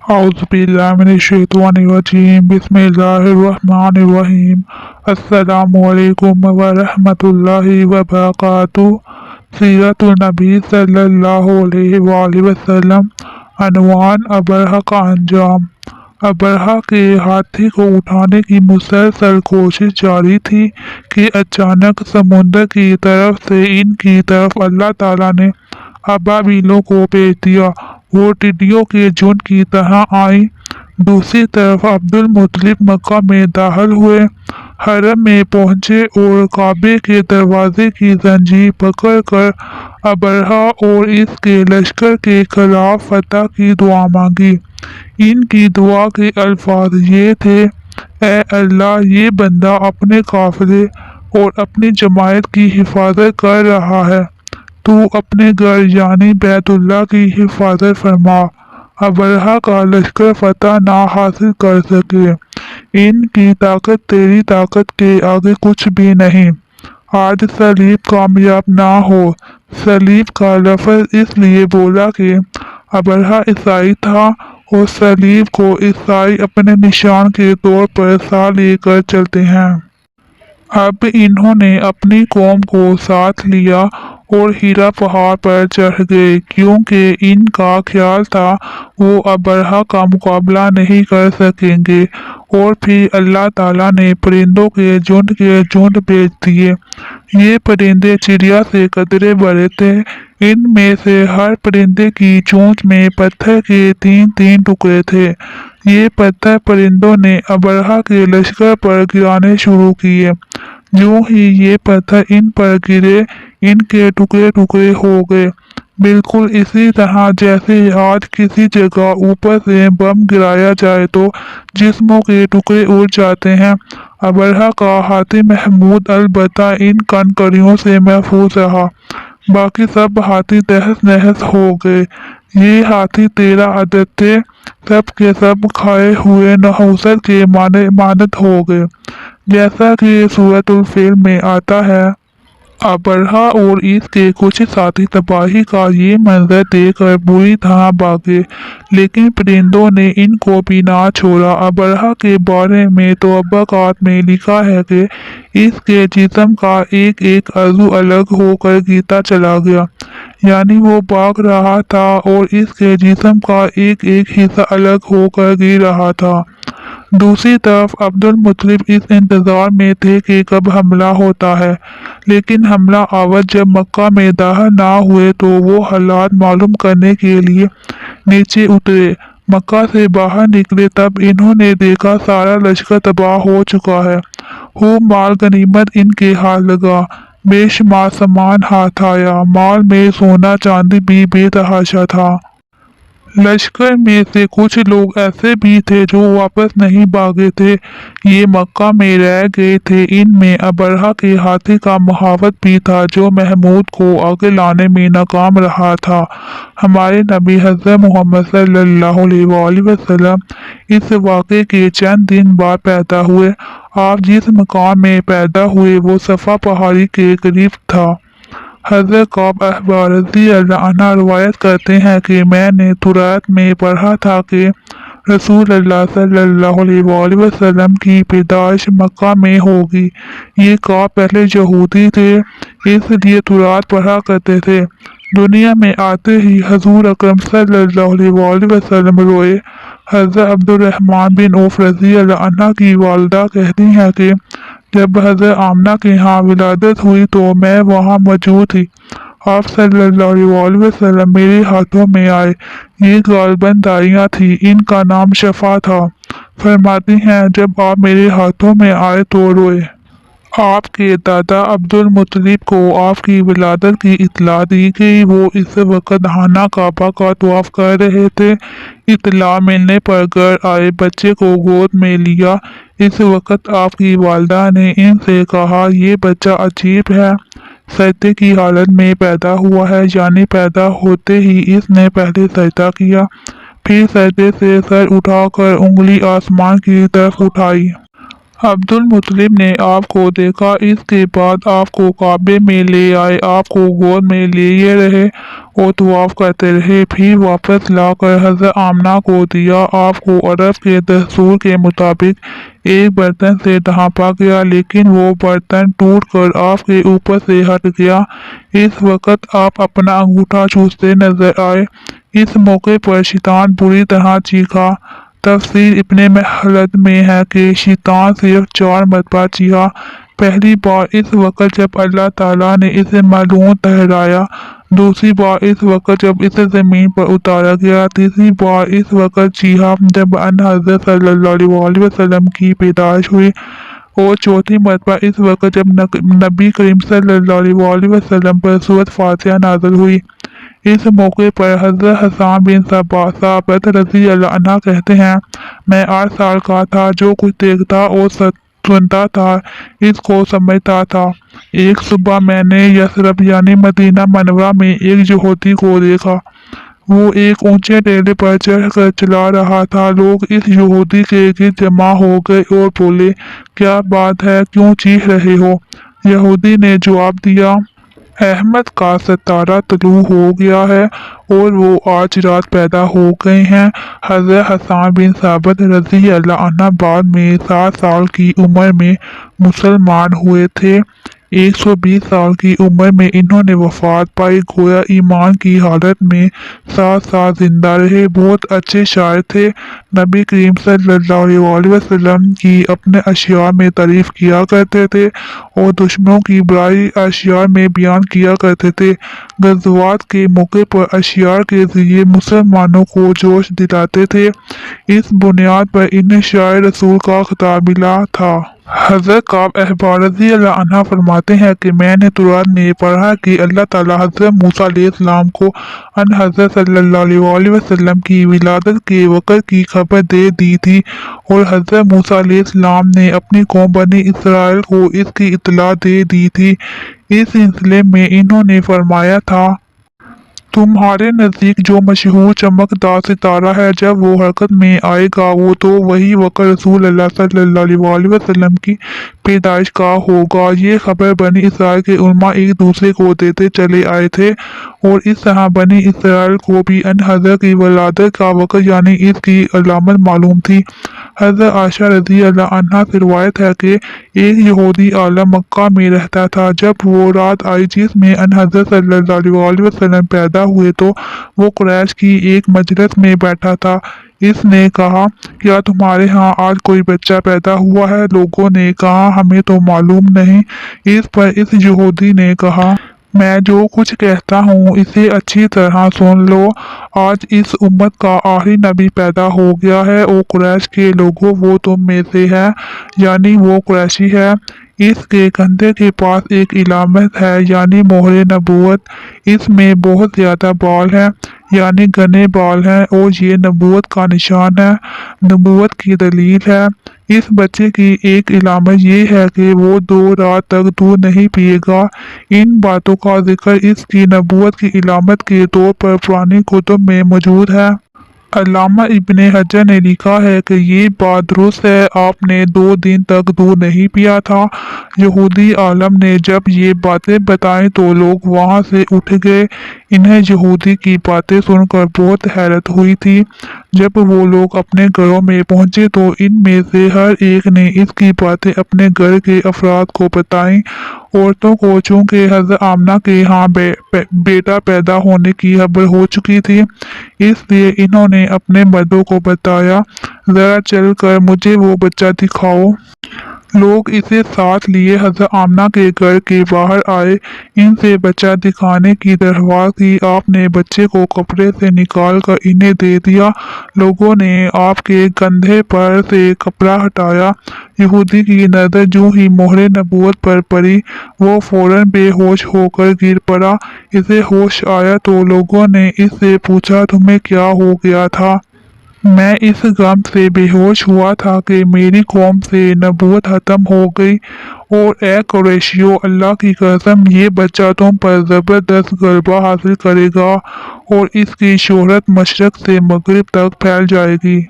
औज़ुबिल्लाहिमिनश्शैतानिर्रजीम बिस्मिल्लाहिर्रहमानिर्रहीम अस्सलामुअलैकुम वरहमतुल्लाहि वबरकातुहू। सीरतुन नबी सल्लल्लाहु अलैहि वसल्लम। अनवान अबरहा का अंजाम। अबरहा के हाथी को उठाने की मुसलसल कोशिश जारी थी कि अचानक समुंदर की तरफ से इनकी तरफ अल्लाह ताला ने अबाबिलों को भेज दिया। वो टिड्डियों के झुंड की तरह आई। दूसरी तरफ अब्दुल मुत्तलिब मक्का में दाखिल हुए, हरम में पहुंचे और काबे के दरवाजे की जंजीर पकड़कर अबरहा और इसके लश्कर के खिलाफ फतह की दुआ मांगी। इनकी दुआ के अल्फाज ये थे, ए अल्लाह, ये बंदा अपने काफिले और अपनी जमायत की हिफाजत कर रहा है, तू अपने घर यानी बैतुल्लाह की हिफाजत फरमा। अबरहा का लश्कर फतह ना हासिल कर सके। इनकी ताकत तेरी ताकत के आगे कुछ भी नहीं। आज सलीब कामयाब ना हो। सलीब का लफ्ज इसलिए बोला कि अबरहा ईसाई था और सलीब को ईसाई अपने निशान के तौर पर साथ लेकर चलते हैं। अब इन्होंने अपनी कौम को साथ लिया और हीरा पहाड़ पर चढ़ गए, क्योंकि इनका ख्याल था वो अबरहा का मुकाबला नहीं कर सकेंगे। और फिर अल्लाह ताला ने परिंदों के झुंड भेज दिए। ये परिंदे चिड़िया से कदरे बड़े थे। इनमें से हर परिंदे की चोंच में पत्थर के 3-3 टुकड़े थे। ये पत्थर परिंदों ने अबरहा के लश्कर पर गिराने शुरू किए। यूं ही ये पत्थर इन पर गिरे, इनके टुकड़े टुकड़े हो गए, बिल्कुल इसी तरह जैसे आज किसी जगह ऊपर से बम गिराया जाए तो जिस्मों के टुकड़े उड़ जाते हैं। अबरहा का हाथी महमूद अलबत्ता इन कनकड़ियों से महफूज रहा, बाकी सब हाथी तहस नहस हो गए। ये हाथी 13 अदद थे, सब के सब खाए हुए नहुसत के मानद हो गए, जैसा कि सूरतुल फील में आता है। अबरहा और इसके कुछ साथी तबाही का ये मंजर देखकर बुरी तरह भागे, लेकिन परिंदों ने इनको भी ना छोड़ा। अबरहा के बारे में तो अब्बाकात में लिखा है कि इसके जिस्म का एक एक अज़ू अलग होकर गिरता चला गया, यानी वो भाग रहा था और इसके जिस्म का एक एक हिस्सा अलग होकर गिर रहा था। दूसरी तरफ अब्दुल मुत्तलिब इस इंतजार में थे कि कब हमला होता है, लेकिन हमला आवर जब मक्का में दाखिल ना हुए तो वो हालात मालूम करने के लिए नीचे उतरे। मक्का से बाहर निकले तब इन्होंने देखा सारा लश्कर तबाह हो चुका है। खूब माल गनीमत इनके हाथ लगा, बेशुमार सामान हाथ आया, माल में सोना चांदी भी बेतहाशा था। लश्कर में से कुछ लोग ऐसे भी थे जो वापस नहीं भागे थे, ये मक्का में रह गए थे। इनमें अबरहा के हाथी का मुहावत भी था, जो महमूद को आगे लाने में नाकाम रहा था। हमारे नबी हज़रत मोहम्मद सल्लल्लाहु अलैहि वसल्लम इस वाक़े के चंद दिन बाद पैदा हुए। आप जिस मकाम में पैदा हुए वो सफ़ा पहाड़ी के करीब था। हज़रत कअब अहबार रज़ी अल्लाह अन्हा रवायत करते हैं कि मैंने तुरात में पढ़ा था कि रसूल अल्लाह सल्लल्लाहु अलैहि वसल्लम की पैदाइश मक्का में होगी। ये कअब पहले यहूदी थे, इसलिए तुरात पढ़ा करते थे। दुनिया में आते ही हजूर अकरम सल्लल्लाहु अलैहि वसल्लम रोए। हज़रत अब्दुल रहमान बिन औफ रज़ी अल्लाह अन्हा की वालिदा कहती हैं कि जब हज़रत आमना के यहाँ विलादत हुई तो मैं वहाँ मौजूद थी। आप सल्लल्लाहु अलैहि वसल्लम मेरे हाथों में आए। ये गालबन दारियाँ थी, इनका नाम शफा था। फरमाती हैं जब आप मेरे हाथों में आए तो रोए। आपके दादा अब्दुल मुत्तलिब को आपकी विलादत की इत्तला दी गई। वो इस वक्त हाना काबा का तवाफ कर रहे थे। इत्तला मिलने पर घर आए, बच्चे को गोद में लिया। इस वक्त आपकी वालिदा ने इनसे कहा, ये बच्चा अजीब है, सजदे की हालत में पैदा हुआ है, यानी पैदा होते ही इसने पहले सजदा किया, फिर सजदे से सर उठाकर उंगली आसमान की तरफ उठाई अब्दुल मुत्तलिब ने आपको देखा, इसके बाद आपको काबे में ले आए, आपको गोद में लिए रहे और तवाफ करते रहे, फिर वापस लाकर हज़रत आमना को दिया। आपको अरब के दस्तूर के मुताबिक एक बर्तन से ढांपा गया, लेकिन वो बर्तन टूट कर आपके ऊपर से हट गया। इस वक्त आप अपना अंगूठा चूसते नजर आए। इस मौके पर शैतान बुरी तरह चीखा। तफसीर इब्ने महलद में है कि शैतान सिर्फ 4 मरतबा चीखा। पहली बार इस वक्त जब अल्लाह ताला ने इसे मलऊन ठहराया, दूसरी बार इस वक्त जब इसे जमीन पर उतारा गया, तीसरी बार इस वक्त चीखा जब हज़रत सल्लल्लाहु अलैहि वसल्लम की पैदाइश हुई, और चौथी मरतबा इस वक्त जब नबी करीम सल्लल्लाहु अलैहि वसल्लम पर सूरत फातिहा नाज़िल हुई। इस मौके पर हज़रत हसन बिन साबित रज़ी अल्लाह अन्हु कहते हैं, मैं 8 साल का था, जो कुछ देखता और सुनता था इसको समझता था। एक सुबह मैंने यसरब यानी मदीना मनवरा में एक यहूदी को देखा। वो एक ऊंचे टेले पर चढ़कर चला रहा था। लोग इस यहूदी के गिर्द जमा हो गए और बोले, क्या बात है, क्यों चीख रहे हो? यहूदी ने जवाब दिया, अहमद का सितारा तुलू हो गया है और वो आज रात पैदा हो गए हैं। हज़रत हसन बिन साबित रज़ी अल्लाह अन्हु बाद में 7 साल की उम्र में मुसलमान हुए थे। 120 साल की उम्र में इन्होंने वफात पाई। गोया ईमान की हालत में 7 साल जिंदा रहे। बहुत अच्छे शायर थे। नबी करीम सल्लल्लाहु अलैहि वसल्लम की अपने अशियार में तारीफ किया करते थे और दुश्मनों की बुराई अशियार में बयान किया करते थे। गज़वात के मौके पर अशियार के जरिए मुसलमानों को जोश दिलाते थे। इस बुनियाद पर इन्हें शायर रसूल का खिताब मिला था। हज़रत काब अहबार रज़ी अल्लाह अन्हु फरमाते हैं कि मैंने तौरात में पढ़ा कि अल्लाह ताला हज़रत मूसा अलैहिस्सलाम को हज़रत सल्लल्लाहु अलैहि वसल्लम की विलादत के वक़्त की खबर दे दी थी, और हज़रत मूसा अलैहिस्सलाम ने अपनी कौम बनी इसराइल को इसकी इत्तला दे दी थी। इस सिलसिले में इन्होंने फरमाया था, तुम्हारे नज़दीक जो मशहूर चमकदार सितारा है, जब वो हरकत में आएगा वो तो वही वक़्त रसूल अल्लाह सल्लल्लाहु अलैहि वसल्लम की पैदाइश का होगा। ये खबर बनी इसराइल के उलमा एक दूसरे को देते चले आए थे, और इस तरह बनी इसराइल को भी हज़रत की वलादत का वक़्त यानी इसकी अलामत मालूम थी। हज़रत आयशा रज़ी अल्लाह अन्हा से रिवायत है कि एक यहूदी आलम मक्का में रहता था। जब वो रात आई जिसमें हज़रत सल्लल्लाहु अलैहि वसल्लम पैदा हुए, तो वो कुरैश की एक मजलिस में बैठा था। इसने कहा, क्या तुम्हारे यहाँ आज कोई बच्चा पैदा हुआ है? लोगों ने कहा, हमें तो मालूम नहीं। इस पर इस यहूदी ने कहा, मैं जो कुछ कहता हूँ इसे अच्छी तरह सुन लो। आज इस उम्मत का आखिरी नबी पैदा हो गया है, और कुरैश के लोगों वो तुम में से है, यानी वो कुरैशी है। इसके कंधे के पास एक इलामत है, यानी मोहरे नबूवत। इसमें बहुत ज्यादा बाल हैं, यानी घने बाल हैं, और ये नबूवत का निशान है, नबूवत की दलील है। इस बच्चे की एक इलामत ये है कि वो 2 रात तक दूध नहीं पिएगा। इन बातों का जिक्र इसकी नबूवत की इलामत के तौर पर पुरानी कुतुब में मौजूद है। अल्लामा इब्ने हजर ने लिखा है कि ये बात दुरुस्त है, आपने 2 दिन तक दूध नहीं पिया था। यहूदी आलम ने जब ये बातें बताई तो लोग वहाँ से उठ गए। इन्हें यहूदी की बातें सुनकर बहुत हैरत हुई थी। जब वो लोग अपने घरों में पहुंचे तो इनमें से हर एक ने इसकी बातें अपने घर के अफराद को बताईं। औरतों को चूंकि हज़रत आमना के यहाँ बेटा पैदा होने की खबर हो चुकी थी, इसलिए इन्होंने अपने मर्दों को बताया, जरा चलकर मुझे वो बच्चा दिखाओ। लोग इसे साथ लिए हज़रत आमना के घर के बाहर आए। इनसे बच्चा दिखाने की दरख्वास्त की। आपने बच्चे को कपड़े से निकाल कर इन्हें दे दिया। लोगों ने आपके कंधे पर से कपड़ा हटाया। यहूदी की नज़र जो ही मोहरे नबूवत पर पड़ी, वो फौरन बेहोश होकर गिर पड़ा। इसे होश आया तो लोगों ने इससे पूछा, तुम्हें क्या हो गया था? मैं इस गम से बेहोश हुआ था कि मेरी कौम से नबूवत खत्म हो गई, और ए कुरैशियों, अल्लाह की कसम, ये बच्चा तुम पर ज़बरदस्त गलबा हासिल करेगा और इसकी शोहरत मशरक से मगरिब तक फैल जाएगी।